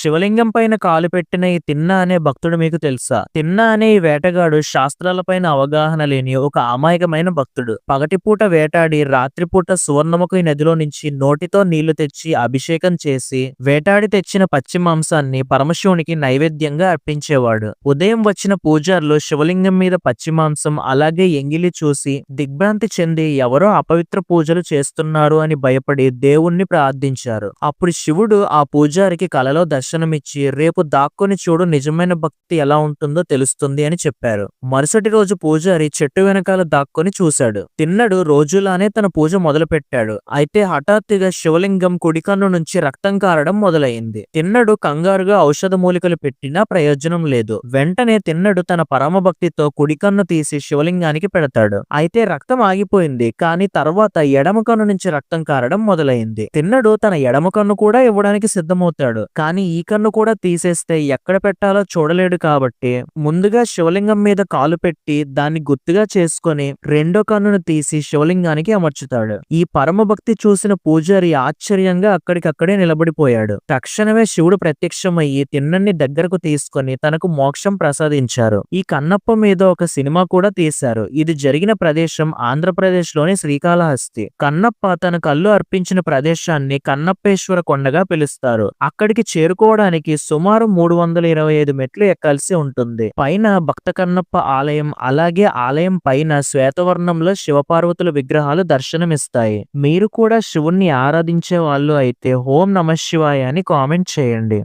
శివలింగం పైన కాలు పెట్టిన ఈ తిన్న అనే భక్తుడు మీకు తెలుసా? తిన్న అనే ఈ వేటగాడు శాస్త్రాలపైన అవగాహన లేని ఒక అమాయకమైన భక్తుడు. పగటిపూట వేటాడి రాత్రిపూట సువర్ణముఖి నదిలో నుంచి నోటితో నీళ్లు తెచ్చి అభిషేకం చేసి వేటాడి తెచ్చిన పచ్చి మాంసాన్ని పరమశివునికి నైవేద్యంగా అర్పించేవాడు. ఉదయం వచ్చిన పూజారులు శివలింగం మీద పచ్చి మాంసం అలాగే ఎంగిలి చూసి దిగ్భ్రాంతి చెంది ఎవరో అపవిత్ర పూజలు చేస్తున్నారు అని భయపడి దేవుణ్ణి ప్రార్థించారు. అప్పుడు శివుడు ఆ పూజారికి కలలో దర్శనమిచ్చి రేపు దాక్కుని చూడు నిజమైన భక్తి ఎలా ఉంటుందో తెలుస్తుంది అని చెప్పారు. మరుసటి రోజు పూజారి చెట్టు వెనకాల దాక్కుని చూశాడు. తిన్నడు రోజులానే తన పూజ మొదలు పెట్టాడు. అయితే హఠాత్తుగా శివలింగం కుడికన్ను నుంచి రక్తం కారడం మొదలైంది. తిన్నడు కంగారుగా ఔషధ మూలికలు పెట్టినా ప్రయోజనం లేదు. వెంటనే తిన్నడు తన పరమభక్తితో కుడికన్ను తీసి శివలింగానికి పెడతాడు. అయితే రక్తం ఆగిపోయింది. కానీ తర్వాత ఎడమ కన్ను నుంచి రక్తం కారడం మొదలైంది. తిన్నడు తన ఎడమ కన్ను కూడా ఇవ్వడానికి సిద్ధమవుతాడు. కానీ ఈ కన్ను కూడా తీసేస్తే ఎక్కడ పెట్టాలో చూడలేడు కాబట్టి ముందుగా శివలింగం మీద కాలు పెట్టి దాన్ని గుర్తుగా చేసుకొని రెండో కన్నును తీసి శివలింగానికి అమర్చుతాడు. ఈ పరమభక్తి చూసిన పూజారి ఆశ్చర్యంగా అక్కడికక్కడే నిలబడిపోయాడు. తక్షణమే శివుడు ప్రత్యక్షమయ్యి తిన్నన్ని దగ్గరకు తీసుకొని తనకు మోక్షం ప్రసాదించారు. ఈ కన్నప్ప మీద ఒక సినిమా కూడా తీశారు. ఇది జరిగిన ప్రదేశం ఆంధ్రప్రదేశ్ లోని శ్రీకాళహస్తి. కన్నప్ప తన కళ్ళు అర్పించిన ప్రదేశాన్ని కన్నప్పేశ్వర కొండగా పిలుస్తారు. అక్కడికి చేరుకోవడానికి సుమారు 325 మెట్లు ఎక్కాల్సి ఉంటుంది. పైన భక్త కన్నప్ప ఆలయం అలాగే ఆలయం పైన శ్వేతవర్ణంలో శివపార్వతుల విగ్రహాలు దర్శనమిస్తాయి. మీరు కూడా శివుణ్ణి ఆరాధించే వాళ్ళు అయితే ఓం నమః శివాయ అని కామెంట్ చేయండి.